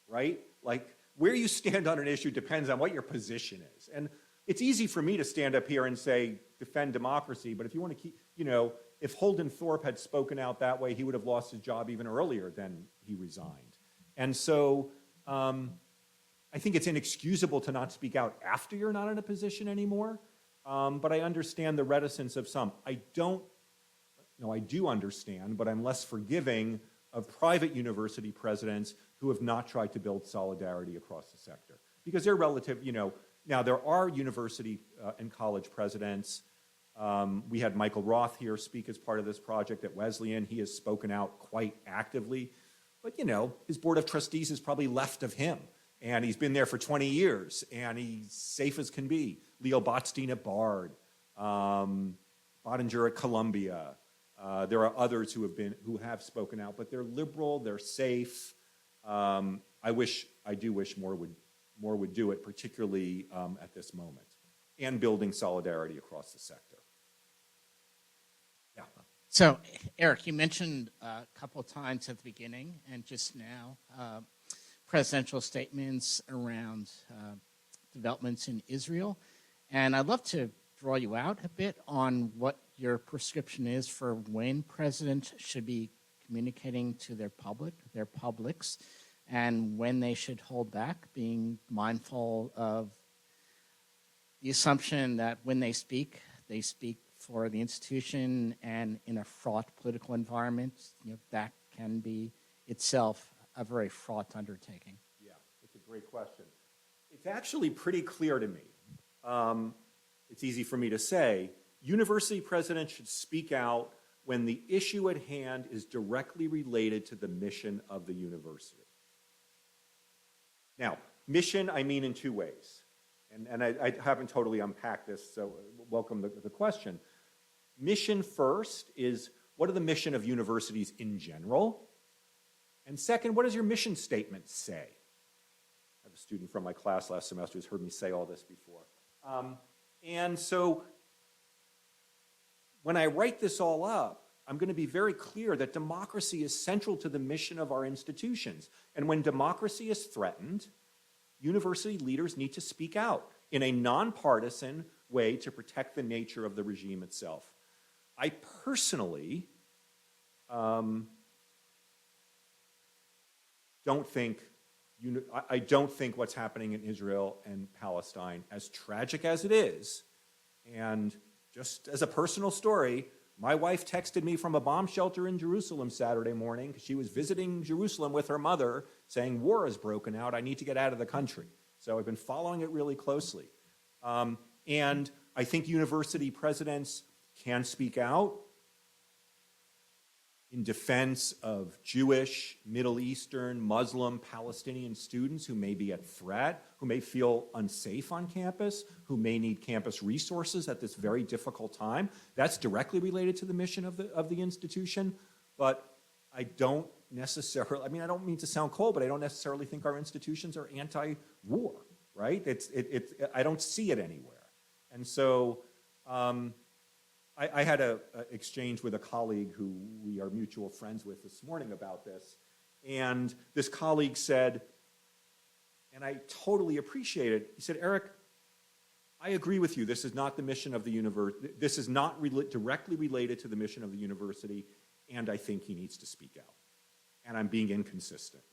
B: right? Like, where you stand on an issue depends on what your position is. And it's easy for me to stand up here and say, defend democracy, but if you want to keep, you know, if Holden Thorpe had spoken out that way, he would have lost his job even earlier than he resigned. And so I think it's inexcusable to not speak out after you're not in a position anymore, but I understand the reticence of some. I do understand, but I'm less forgiving of private university presidents who have not tried to build solidarity across the sector. Because they're relative, you know, now there are university and college presidents. We had Michael Roth here speak as part of this project at Wesleyan. He has spoken out quite actively. But, you know, his board of trustees is probably left of him. And he's been there for 20 years, and he's safe as can be. Leo Botstein at Bard, Bottinger at Columbia. There are others who have spoken out, but they're liberal, they're safe. I do wish more would more would do it, particularly at this moment, and building solidarity across the sector. Yeah.
L: So, Eric, you mentioned a couple of times at the beginning and just now presidential statements around developments in Israel. And I'd love to draw you out a bit on what your prescription is for when presidents should be communicating to their publics, and when they should hold back, being mindful of the assumption that when they speak for the institution, and in a fraught political environment, that can be itself a very fraught undertaking.
B: Yeah, it's a great question. It's actually pretty clear to me. It's easy for me to say, university presidents should speak out when the issue at hand is directly related to the mission of the university. Now, mission I mean in two ways. And I haven't totally unpacked this, so welcome the question. Mission first is, what are the mission of universities in general? And second, what does your mission statement say? I have a student from my class last semester who's heard me say all this before. And so when I write this all up, I'm going to be very clear that democracy is central to the mission of our institutions. And when democracy is threatened, university leaders need to speak out in a nonpartisan way to protect the nature of the regime itself. I personally don't think what's happening in Israel and Palestine, as tragic as it is, and just as a personal story, my wife texted me from a bomb shelter in Jerusalem Saturday morning because she was visiting Jerusalem with her mother, saying, war has broken out, I need to get out of the country. So I've been following it really closely. And I think university presidents can speak out in defense of Jewish, Middle Eastern, Muslim, Palestinian students who may be at threat, who may feel unsafe on campus, who may need campus resources at this very difficult time. That's directly related to the mission of the institution, but I don't necessarily, I mean, I don't mean to sound cold, but I don't necessarily think our institutions are anti-war, right? I don't see it anywhere. And so I had an exchange with a colleague who we are mutual friends with this morning about this, and this colleague said, and I totally appreciate it, he said, Eric, I agree with you, this is not the mission of the university, this is not directly related to the mission of the university, and I think he needs to speak out. And I'm being inconsistent.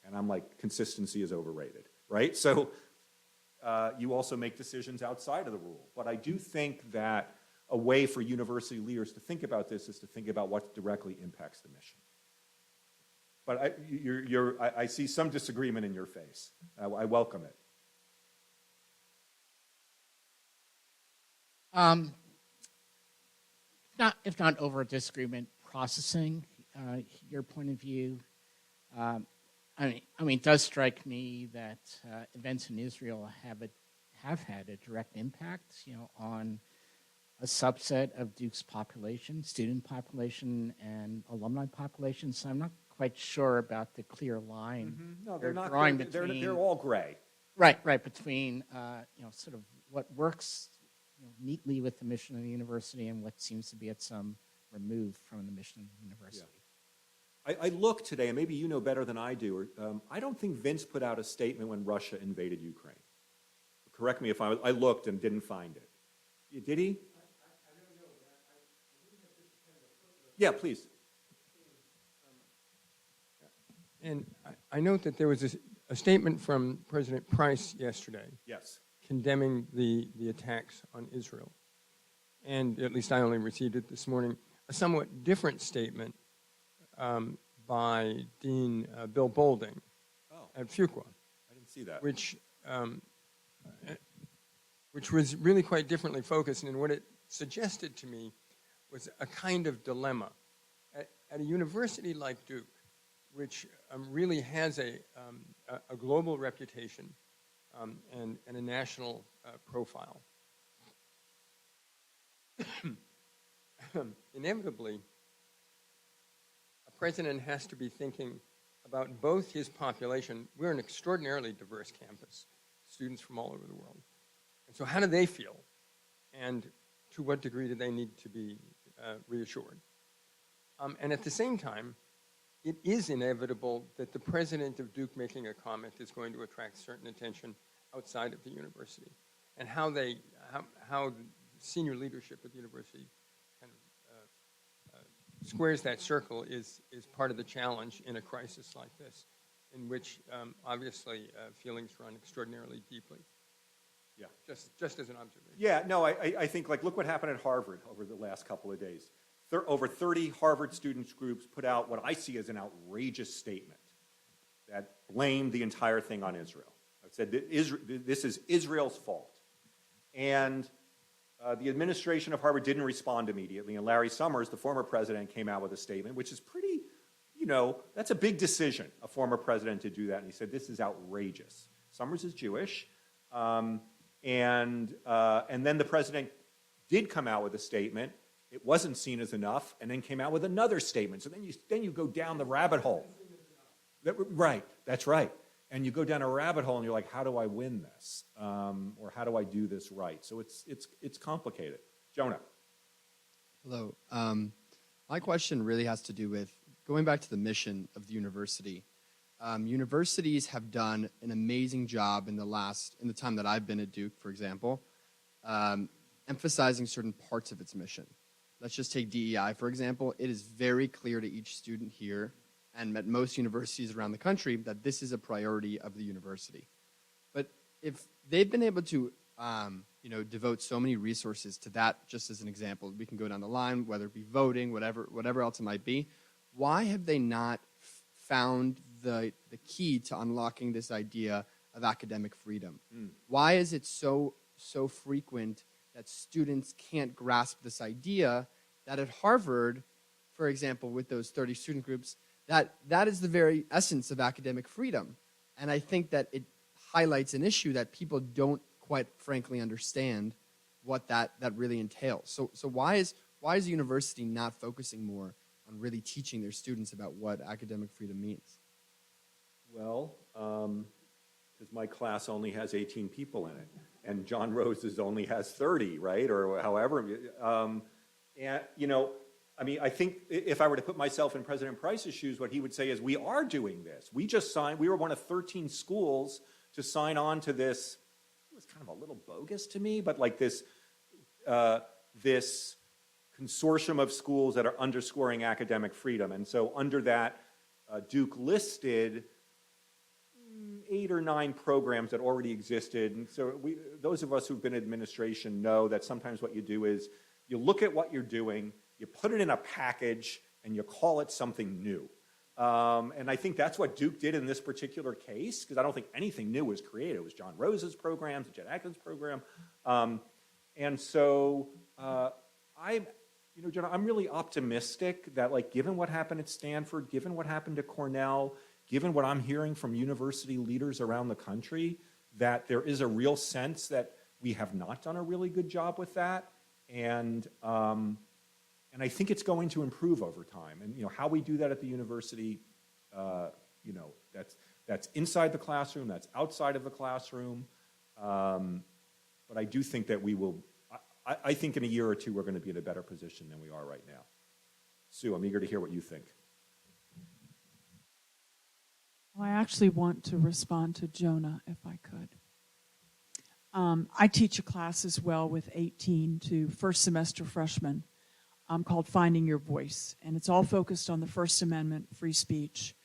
B: And I'm like, consistency is overrated, right? So you also make decisions outside of the rule. But I do think that a way for university leaders to think about this is to think about what directly impacts the mission. But I see some disagreement in your face. I welcome it.
L: If not over a disagreement, processing your point of view. I mean, it does strike me that events in Israel have had a direct impact, on a subset of Duke's population, student population, and alumni population. So I'm not quite sure about the clear line.
B: Mm-hmm. No, they're not. They're all gray.
L: Right. Between sort of what works neatly with the mission of the university and what seems to be at some remove from the mission of the university.
B: Yeah. I looked today, and maybe you know better than I do. I don't think Vince put out a statement when Russia invaded Ukraine. Correct me if I looked and didn't find it. Did he? I don't know. Yeah, please.
M: And I note that there was a statement from President Price yesterday.
B: Yes.
M: Condemning the attacks on Israel. And at least I only received it this morning. A somewhat different statement by Dean Bill Boulding at Fuqua.
B: I didn't see that.
M: Which was really quite differently focused, and what it suggested to me was a kind of dilemma. At a university like Duke, which really has a global reputation and a national profile, inevitably, a president has to be thinking about both his population. We're an extraordinarily diverse campus. students from all over the world. And so how do they feel? And to what degree do they need to be reassured? And at the same time, it is inevitable that the president of Duke making a comment is going to attract certain attention outside of the university. And how the senior leadership at the university kind of squares that circle is part of the challenge in a crisis like this, in which obviously feelings run extraordinarily deeply.
B: Yeah.
M: Just as an observation.
B: Yeah, no, I think, like, look what happened at Harvard over the last couple of days. Over 30 Harvard students groups put out what I see as an outrageous statement that blamed the entire thing on Israel. It said that this is Israel's fault. And the administration of Harvard didn't respond immediately, and Larry Summers, the former president, came out with a statement, which is pretty, that's a big decision, a former president to do that, and he said, this is outrageous. Summers is Jewish, and then the president did come out with a statement. It wasn't seen as enough, and then came out with another statement. So then you go down the rabbit hole. Right, that's right. And you go down a rabbit hole, and you're like, how do I win this? Or how do I do this right? So it's complicated. Jonah.
N: Hello. My question really has to do with going back to the mission of the university. Universities have done an amazing job in the time that I've been at Duke, for example, emphasizing certain parts of its mission. Let's just take DEI, for example. It is very clear to each student here and at most universities around the country that this is a priority of the university. But if they've been able to devote so many resources to that, just as an example, we can go down the line, whether it be voting, whatever else it might be, why have they not found the key to unlocking this idea of academic freedom? Why is it so frequent that students can't grasp this idea that at Harvard, for example, with those 30 student groups, that is the very essence of academic freedom? And I think that it highlights an issue that people don't quite frankly understand what that really entails. So why is the university not focusing more on really teaching their students about what academic freedom means?
B: Well, because my class only has 18 people in it, and John Rose's only has 30, right, or however. I think if I were to put myself in President Price's shoes, what he would say is, we are doing this. We were one of 13 schools to sign on to this. It was kind of a little bogus to me, but like this consortium of schools that are underscoring academic freedom. And so under that, Duke listed 8 or 9 programs that already existed. And so those of us who've been in administration know that sometimes what you do is you look at what you're doing, you put it in a package, and you call it something new. And I think that's what Duke did in this particular case, because I don't think anything new was created. It was John Rose's program, the Jet Atkins program. And so Jonah, I'm really optimistic that, like, given what happened at Stanford, given what happened at Cornell, given what I'm hearing from university leaders around the country, that there is a real sense that we have not done a really good job with that. And I think it's going to improve over time. And how we do that at the university, that's inside the classroom, that's outside of the classroom. But I do think that we will. I think in a year or two we're going to be in a better position than we are right now. Sue, I'm eager to hear what you think.
O: Well, I actually want to respond to Jonah, if I could. I teach a class as well with 18 to first semester freshmen called Finding Your Voice. And it's all focused on the First Amendment, free speech,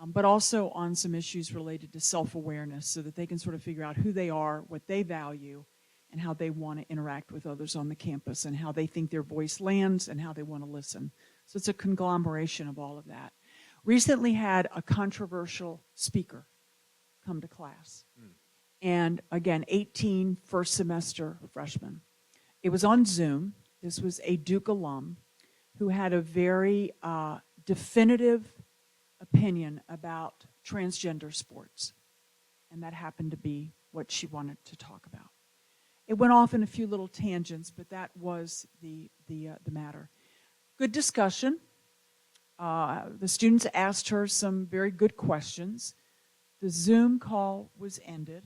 O: but also on some issues related to self-awareness so that they can sort of figure out who they are, what they value, and how they want to interact with others on the campus, and how they think their voice lands, and how they want to listen. So it's a conglomeration of all of that. Recently had a controversial speaker come to class. And again, 18 first semester freshmen. It was on Zoom. This was a Duke alum who had a very definitive opinion about transgender sports. And that happened to be what she wanted to talk about. It went off in a few little tangents, but that was the matter. Good discussion. The students asked her some very good questions. The Zoom call was ended.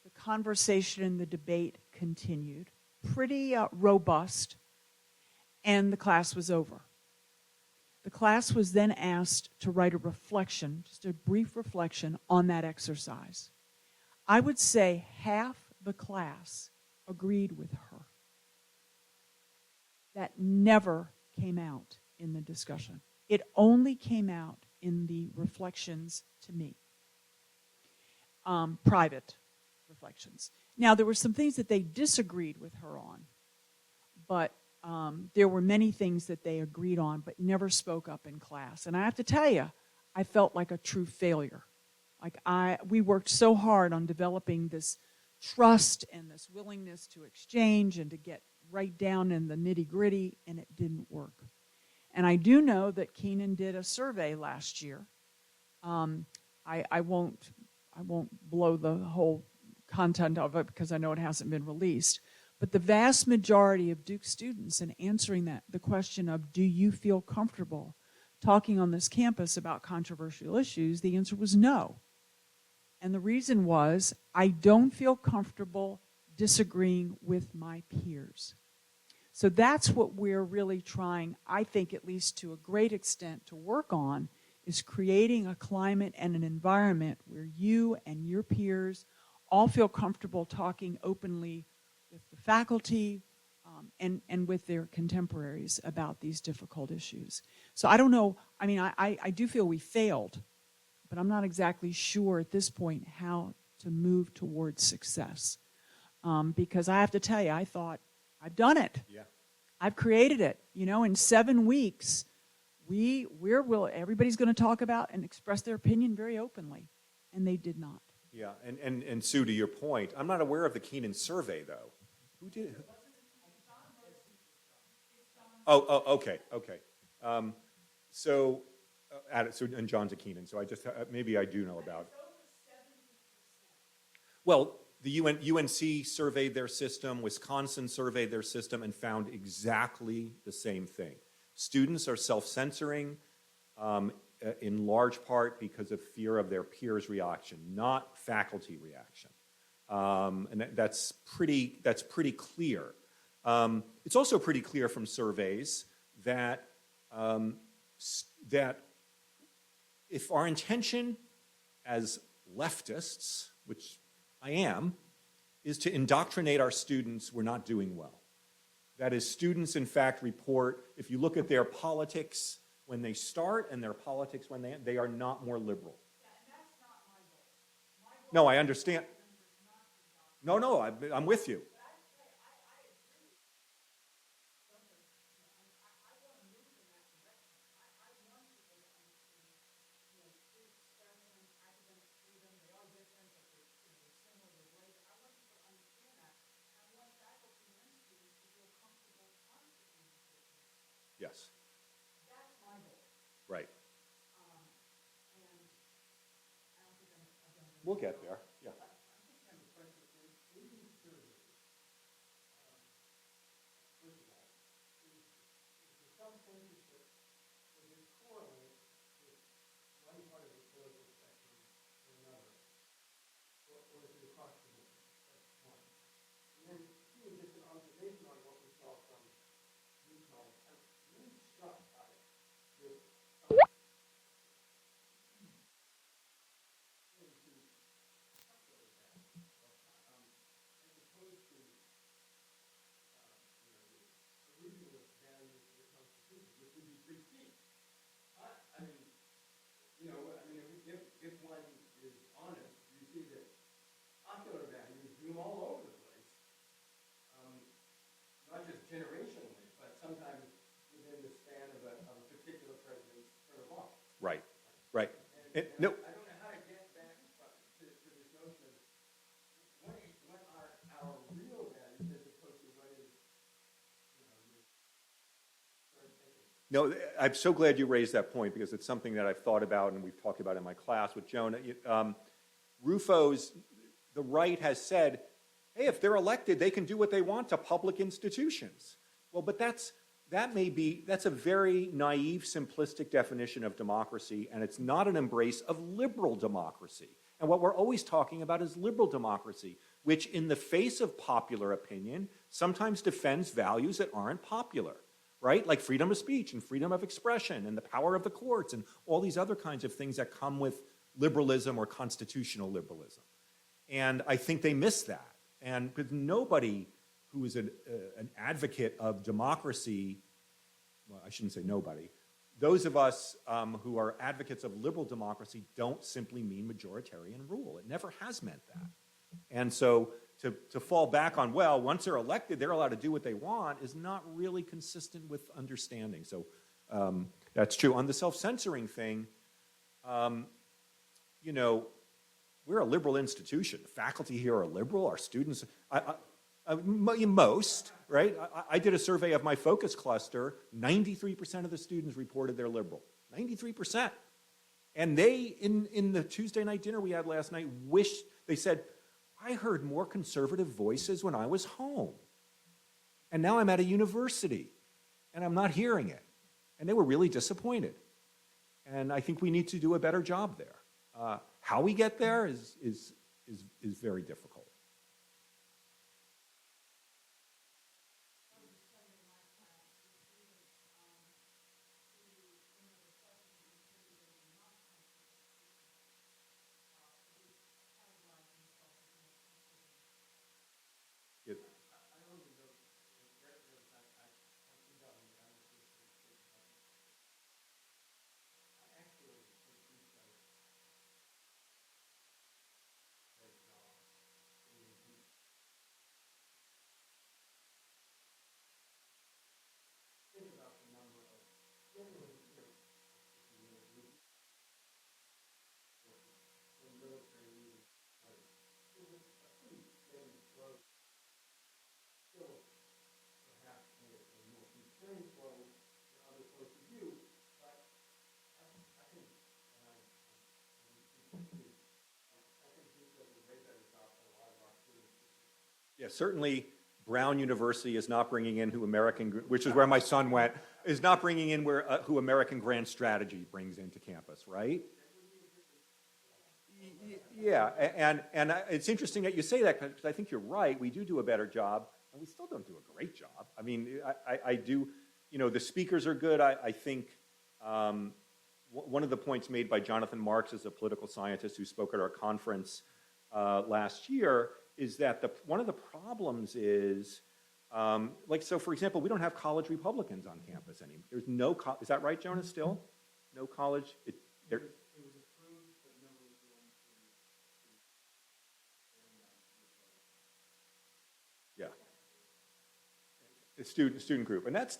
O: The conversation and the debate continued, pretty robust, and the class was over. The class was then asked to write a reflection, just a brief reflection on that exercise. I would say half the class agreed with her. That never came out in the discussion. It only came out in the reflections to me, private reflections. Now, there were some things that they disagreed with her on, but there were many things that they agreed on but never spoke up in class. And I have to tell you, I felt like a true failure. We worked so hard on developing this trust and this willingness to exchange and to get right down in the nitty-gritty, and it didn't work. And I do know that Kenan did a survey last year. I won't blow the whole content of it because I know it hasn't been released. But the vast majority of Duke students, in answering the question of, do you feel comfortable talking on this campus about controversial issues, the answer was no. And the reason was, I don't feel comfortable disagreeing with my peers. So that's what we're really trying, I think, at least to a great extent, to work on, is creating a climate and an environment where you and your peers all feel comfortable talking openly with the faculty and with their contemporaries about these difficult issues. So I don't know, I mean, I do feel we failed, but I'm not exactly sure at this point how to move towards success. Because I have to tell you, I thought, I've done it.
B: Yeah.
O: I've created it. You know, in 7 weeks, everybody's going to talk about and express their opinion very openly, and they did not.
B: Yeah, and Sue, to your point, I'm not aware of the Kenan survey, though. Who did? Oh, okay. So and John's a Kenan, so I just maybe I do know about it. Well, the UNC surveyed their system, Wisconsin surveyed their system, and found exactly the same thing. Students are self-censoring in large part because of fear of their peers' reaction, not faculty reaction. And that's pretty clear. It's also pretty clear from surveys that that if our intention as leftists, which I am, is to indoctrinate our students, we're not doing well. That is, students, in fact, report, if you look at their politics when they start and their politics when they are not more liberal. No, I understand. No, I'm with you. Yes. Right. We'll get there. Yeah. If one is honest, you see that popular values bloom all over the place, not just generationally, but sometimes within the span of a particular president's term of office. Right. And, no. I don't know how to get back to this notion of what are our real values as opposed to what is, No, I'm so glad you raised that point because it's something that I've thought about and we've talked about in my class with Jonah. The right has said, hey, if they're elected, they can do what they want to public institutions. Well, but that's a very naive, simplistic definition of democracy, and it's not an embrace of liberal democracy. And what we're always talking about is liberal democracy. which in the face of popular opinion sometimes defends values that aren't popular, right? Like freedom of speech and freedom of expression and the power of the courts and all these other kinds of things that come with liberalism or constitutional liberalism. And I think they miss that. And because nobody who is an advocate of democracy, well, I shouldn't say nobody, those of us who are advocates of liberal democracy don't simply mean majoritarian rule. It never has meant that. And so to fall back on, well, once they're elected, they're allowed to do what they want is not really consistent with understanding. So that's true. On the self-censoring thing, you know, we're a liberal institution. The faculty here are liberal. Our students, most, right? I did a survey of my focus cluster. 93% of the students reported they're liberal. 93%. And they, in the Tuesday night dinner we had last night, they said, I heard more conservative voices when I was home. And now I'm at a university, and I'm not hearing it. And they were really disappointed. And I think we need to do a better job there. How we get there is very difficult. Yeah, certainly Brown University is not bringing in which is where my son went, is not bringing in who American Grand Strategy brings into campus, right? Yeah, and it's interesting that you say that because I think you're right. We do a better job, and we still don't do a great job. I mean, I do, you know, the speakers are good. I think one of the points made by Jonathan Marks, as a political scientist who spoke at our conference last year, is that one of the problems is, so for example, we don't have college Republicans on campus anymore. There's no, is that right, Jonas, still? No college? It was approved, but nobody was willing to. Yeah. The student group. And that's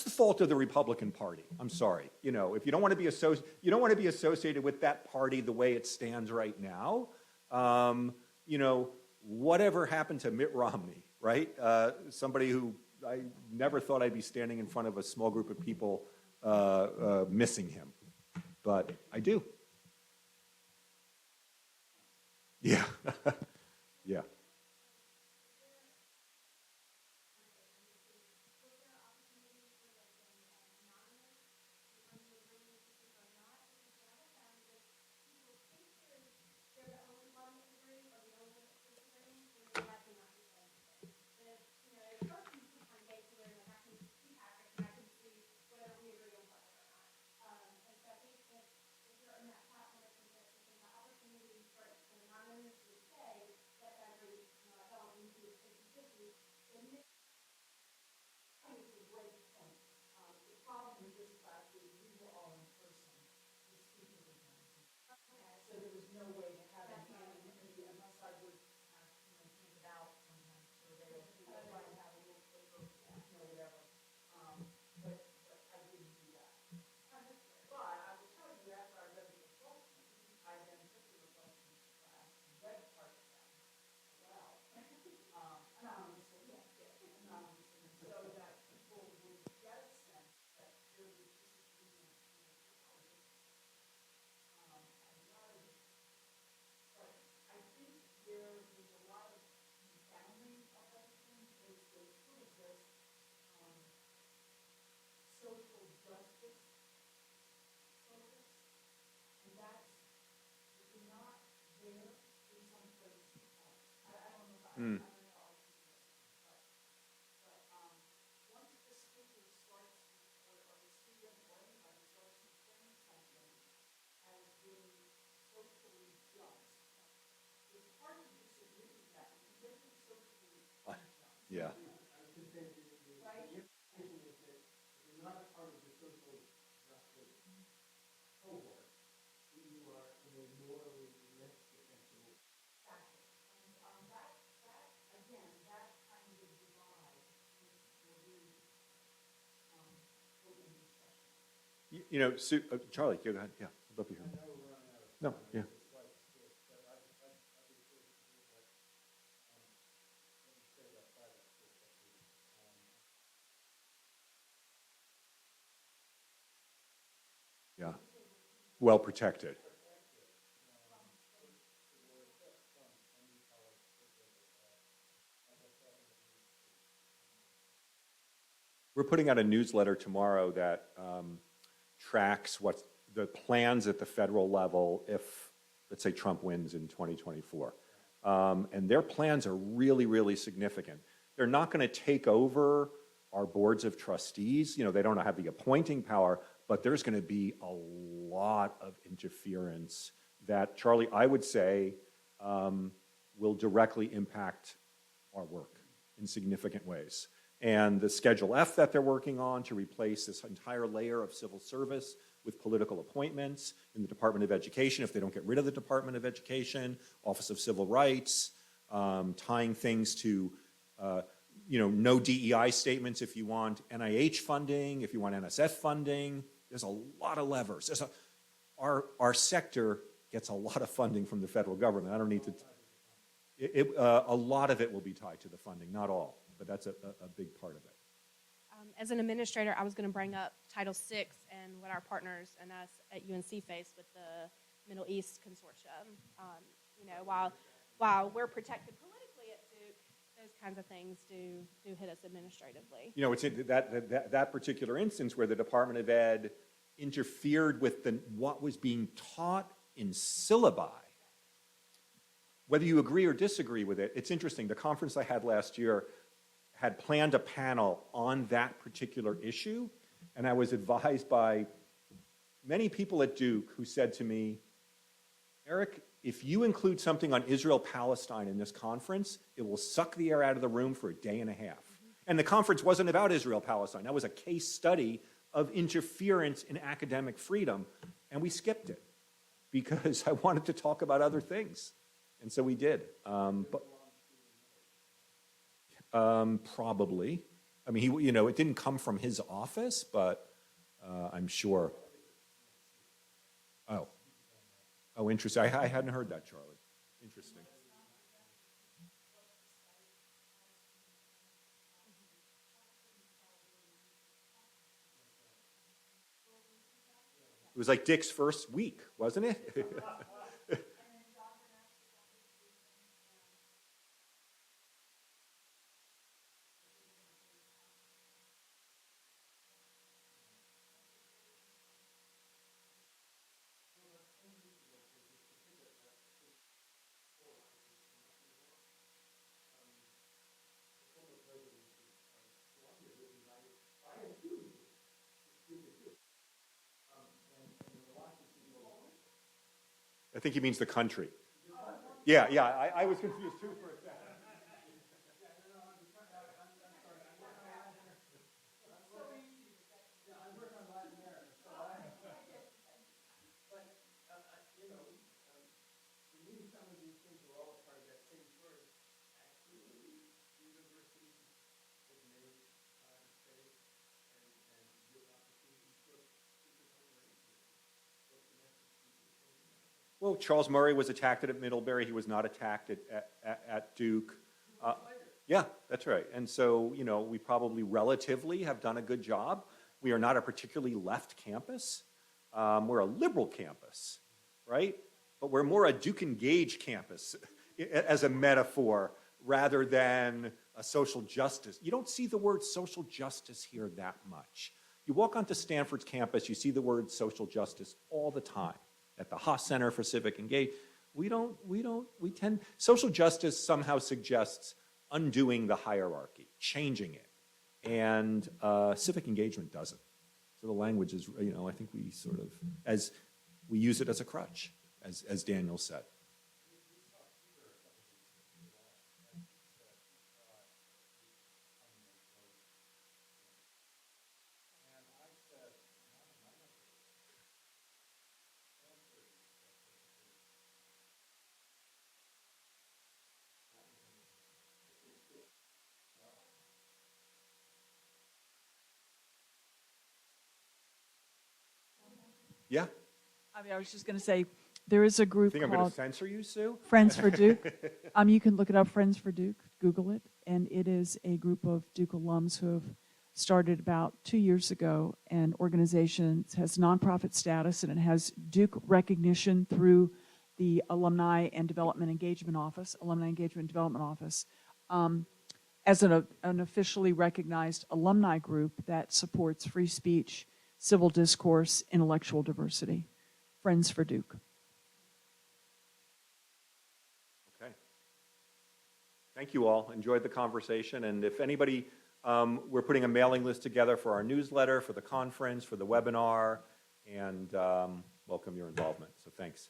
B: the fault of the Republican Party. I'm sorry. You know, if you don't want to be associated with that party the way it stands right now, you know, whatever happened to Mitt Romney, right? Somebody who I never thought I'd be standing in front of a small group of people missing him. But I do. Yeah. Yeah. Hmm. Yeah. You know, Charlie, go ahead. Yeah, I'd love to hear. No, yeah. Yeah. Well protected. We're putting out a newsletter tomorrow that tracks what the plans at the federal level if, let's say, Trump wins in 2024. And their plans are really, really significant. They're not going to take over our boards of trustees. You know, they don't have the appointing power, but there's going to be a lot of interference that, Charlie, I would say will directly impact our work in significant ways. And the Schedule F that they're working on to replace this entire layer of civil service with political appointments in the Department of Education, if they don't get rid of the Department of Education, Office of Civil Rights, tying things to, no DEI statements if you want NIH funding, if you want NSF funding. There's a lot of levers. Our sector gets a lot of funding from the federal government. I don't need to. A lot of it will be tied to the funding, not all, but that's a big part of it.
A: As an administrator, I was going to bring up Title VI and what our partners and us at UNC face with the Middle East Consortium. While we're protected politically at Duke, those kinds of things do hit us administratively.
B: You know, it's that particular instance where the Department of Ed interfered with what was being taught in syllabi. Whether you agree or disagree with it, it's interesting. The conference I had last year had planned a panel on that particular issue, and I was advised by many people at Duke who said to me, Eric, if you include something on Israel-Palestine in this conference, it will suck the air out of the room for a day and a half. And the conference wasn't about Israel-Palestine. That was a case study of interference in academic freedom, and we skipped it because I wanted to talk about other things. And so we did. Probably. I mean, it didn't come from his office, but I'm sure. Oh, interesting. I hadn't heard that, Charlie. Interesting. It was like Dick's first week, wasn't it? I think he means the country. Yeah, I was confused too for a second. Well, Charles Murray was attacked at Middlebury. He was not attacked at Duke. Yeah, that's right. And so, we probably relatively have done a good job. We are not a particularly left campus. We're a liberal campus, right? But we're more a DukeEngage campus as a metaphor rather than a social justice. You don't see the word social justice here that much. You walk onto Sanford's campus, you see the word social justice all the time. At the Haas Center for Civic Engagement, social justice somehow suggests undoing the hierarchy, changing it. And civic engagement doesn't. So the language is, I think we sort of, we use it as a crutch, as Daniel said. Yeah.
O: I was just going to say, there is a group
B: Think I'm
O: called
B: going to censor you, Sue?
O: Friends for Duke. You can look it up, Friends for Duke, Google it, and it is a group of Duke alums who have started about 2 years ago. An organization has nonprofit status, and it has Duke recognition through the Alumni and Development Engagement Office, Alumni Engagement Development Office, as an officially recognized alumni group that supports free speech, civil discourse, intellectual diversity. Friends for Duke.
B: Okay. Thank you all. Enjoyed the conversation. And if anybody, we're putting a mailing list together for our newsletter, for the conference, for the webinar, and welcome your involvement. So thanks.